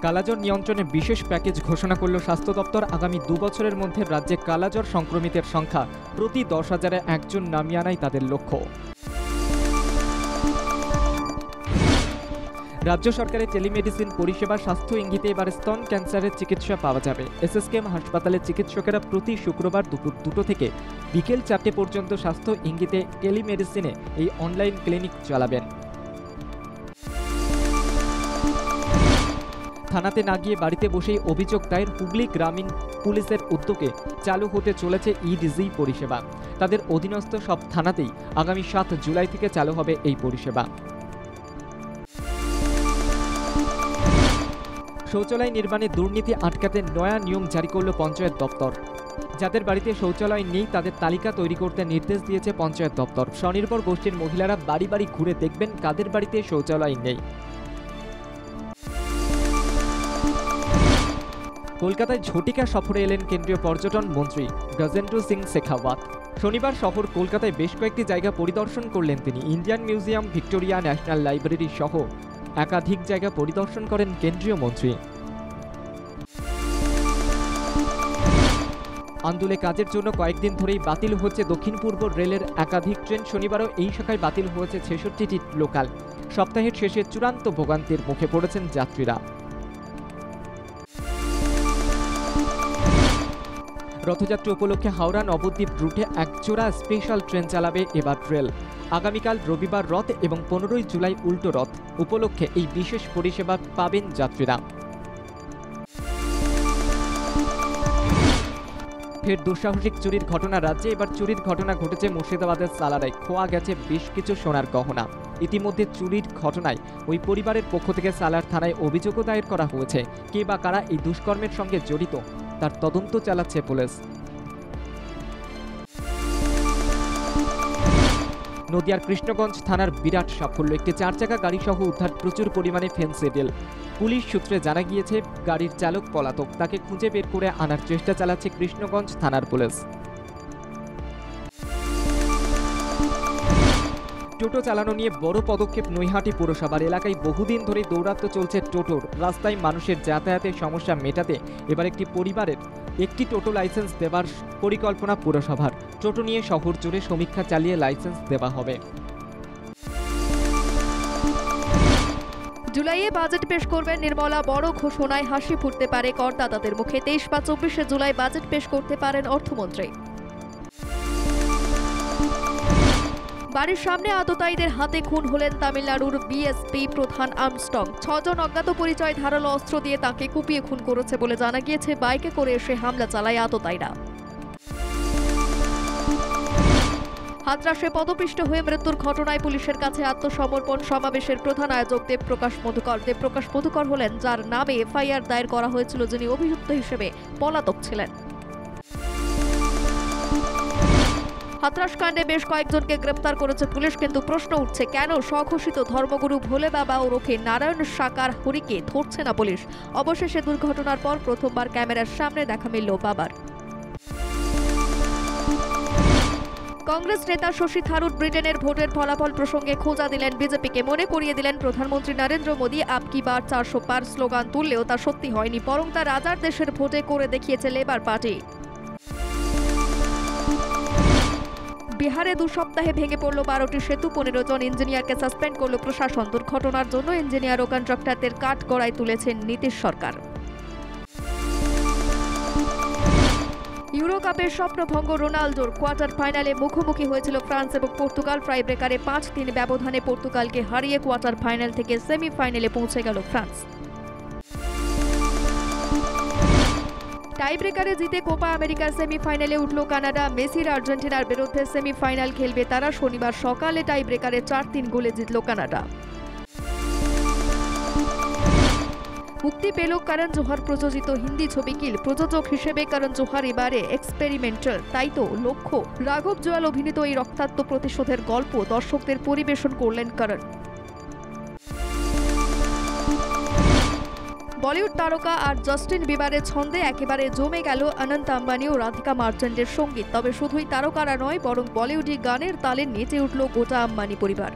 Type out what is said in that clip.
কালাজ্বর নিয়ন্ত্রণে বিশেষ প্যাকেজ ঘোষণা করল স্বাস্থ্য দপ্তর। আগামী 2 বছরের মধ্যে রাজ্যে কালাজ্বর সংক্রমিতের সংখ্যা প্রতি 10,000-এ একজন নামিয়ে আনাই তাদের লক্ষ্য। রাজ্য সরকারের টেলিমেডিসিন পরিষেবা স্বাস্থ্য ইঙ্গিতে এবার স্তন ক্যান্সারের চিকিৎসা পাওয়া যাবে। এসএসকেএম হাসপাতালের চিকিৎসকেরা প্রতি শুক্রবার দুপুর 2টো থেকে বিকেল 4টে পর্যন্ত স্বাস্থ্য ইঙ্গিতে টেলিমেডিসিনে এই অনলাইন ক্লিনিক চালাবেন। থানাতে না গিয়ে বাড়িতে বসেই অভিযোগ দায়ের। হুগলি গ্রামীণ পুলিশের উদ্যোগে চালু হতে চলেছে ইডিজি পরিষেবা। তাদের অধীনস্থ সব থানাতেই আগামী 7 জুলাই থেকে চালু হবে এই পরিষেবা। শৌচালয় নির্মাণে দুর্নীতি আটকাতে নয়া নিয়ম জারি করল পঞ্চায়েত দপ্তর। যাদের বাড়িতে শৌচালয় নেই তাদের তালিকা তৈরি করতে নির্দেশ দিয়েছে পঞ্চায়েত দপ্তর। স্বনির্ভর গোষ্ঠীর মহিলারা বাড়ি বাড়ি ঘুরে দেখবেন কাদের বাড়িতে শৌচালয় নেই। কলকাতায় ঝটিকা সফরে এলেন কেন্দ্রীয় পর্যটন মন্ত্রী গজেন্দ্র সিং শেখাওয়াত। শনিবার শহর কলকাতায় বেশ কয়েকটি জায়গা পরিদর্শন করলেন তিনি। Indian museum, Victoria national library সহ একাধিক জায়গা পরিদর্শন করেন কেন্দ্রীয় মন্ত্রী। আন্দোলনে কাজের জন্য কয়েকদিন ধরেই বাতিল হচ্ছে দক্ষিণ পূর্ব রেলের একাধিক ট্রেন। শনিবারও এই শাখায় বাতিল হয়েছে 66টি লোকাল। সপ্তাহের শেষে চূড়ান্ত ভোগান্তির মুখে পড়েছেন যাত্রীরা। রথযাত্রা উপলক্ষে হাওড়া নবদ্বীপ রুটে একজোড়া স্পেশাল ট্রেন চালাবে এবার রেল। আগামীকাল রবিবার রথ এবং 15ই জুলাই উল্টো রথ উপলক্ষে এই বিশেষ পরিষেবা পাবেন যাত্রীরা। ফের দুঃসাহসিক চুরির ঘটনা রাজ্যে। এবার চুরির ঘটনা ঘটেছে মুর্শিদাবাদের সালারায়। খোয়া গেছে বেশ কিছু সোনার গহনা। ইতিমধ্যে চুরির ঘটনায় ওই পরিবারের পক্ষ থেকে সালার থানায় অভিযোগও দায়ের করা হয়েছে। কে বা কারা এই দুষ্কর্মের সঙ্গে জড়িত তার তদন্ত চালাচ্ছে পুলিশ। নদিয়ার কৃষ্ণগঞ্জ থানার বিরাট সাফল্য। একটি 4 চাকা গাড়ি সহ উদ্ধার প্রচুর পরিমাণে ফেন্সিডিল। পুলিশ সূত্রে জানা গিয়েছে গাড়ির চালক পলাতক। তাকে খুঁজে বের করে আনার চেষ্টা চালাচ্ছে কৃষ্ণগঞ্জ থানার পুলিশ। টোটো চালানো নিয়ে বড় পদক্ষেপ নৈহাটি পুরসভার। এলাকায় বহুদিন ধরে দৌরাত্ম চলছে টোটোর। রাস্তায় মানুষের যাতায়াতের সমস্যা মেটাতে এবার একটি পরিবারের একটি টোটো লাইসেন্স দেওয়ার পরিকল্পনা পুরসভার। টোটো নিয়ে শহর জুড়ে সমীক্ষা চালিয়ে লাইসেন্স দেওয়া হবে। জুলাইয়ে বাজেট পেশ করবেন নির্মলা। বড় ঘোষণায় হাসি ফুটতে পারে করদাতাদের মুখে। 23 বা 24 জুলাই বাজেট পেশ করতে পারেন অর্থমন্ত্রী। বাড়ির সামনে আততায়ীদের হাতে খুন হলেন তামিলনাড়ুর বিএসপি প্রধান আর্মস্ট্রং। 6 জন অজ্ঞাত পরিচয় ধারালো অস্ত্র দিয়ে তাকে কুপিয়ে খুন করেছে বলে জানা গিয়েছে। বাইকে করে এসে হামলা চালায় আততায়ীরা। হাতরাসে পদপিষ্ট হয়ে মৃত্যুর ঘটনায় পুলিশের কাছে আত্মসমর্পণ সমাবেশের প্রধান আয়োজক দেবপ্রকাশ মধুকর। দেবপ্রকাশ মধুকর হলেন যার নামে এফআইআর দায়ের করা হয়েছিল, যিনি অভিযুক্ত হিসেবে পলাতক ছিলেন। হাতরাস কাণ্ডে বেশ কয়েকজনকে গ্রেপ্তার করেছে পুলিশ, কিন্তু প্রশ্ন উঠছে কেন স্বঘোষিত ধর্মগুরু ভোলে বাবা ওরফে নারায়ণ সাকার হরিকে ধরছে না পুলিশ। অবশেষে দুর্ঘটনার পর প্রথমবার ক্যামেরার সামনে দেখা মিলল বাবার। কংগ্রেস নেতা শশী থারুর ব্রিটেনের ভোটের ফলাফল প্রসঙ্গে খোঁজা দিলেন বিজেপিকে। মনে করিয়ে দিলেন প্রধানমন্ত্রী নরেন্দ্র মোদী আপকি বার 400 পার স্লোগান তুললেও তা সত্যি হয়নি, বরং তা রাজার দেশের ভোটে করে দেখিয়েছে লেবার পার্টি। বিহারে 2 সপ্তাহে ভেঙে পড়ল 12টি সেতু। 15 জন ইঞ্জিনিয়ারকে সাসপেন্ড করল প্রশাসন। দুর্ঘটনার জন্য ইঞ্জিনিয়ার ও কন্ট্রাক্টরদের কাঠগড়ায় তুলেছেন নীতিশ সরকার। ইউরো কাপের স্বপ্নভঙ্গ রোনাল্ডোর। কোয়ার্টার ফাইনালে মুখোমুখি হয়েছিল ফ্রান্স এবং পর্তুগাল। টাই ব্রেকারে 5-3 ব্যবধানে পর্তুগালকে হারিয়ে কোয়ার্টার ফাইনাল থেকে সেমিফাইনালে পৌঁছে গেল ফ্রান্স। টাই ব্রেকারে জিতে কোপা আমেরিকার সেমিফাইনালে উঠল কানাডা। মেসির আর্জেন্টিনার বিরুদ্ধে সেমিফাইনাল খেলবে তারা। শনিবার সকালে টাই ব্রেকারে 4-3 গোলে জিতল কানাডা। মুক্তি পেল করণ জোহর প্রযোজিত হিন্দি ছবি কিল। প্রযোজক হিসেবে করণ জোহর এবারে এক্সপেরিমেন্টাল, তাই তো লক্ষ্য। রাঘব জুয়াল অভিনীত এই রক্তাক্ত প্রতিশোধের গল্প দর্শকদের পরিবেশন করলেন করণ। বলিউড তারকা আর জাস্টিন বিবারের ছন্দে একেবারে জমে গেল অনন্ত আম্বানি ও রাধিকা মার্চেন্টের সঙ্গীত। তবে শুধুই তারকারা নয়, বরং বলিউডি গানের তালে নেচে উঠল গোটা আম্বানি পরিবার।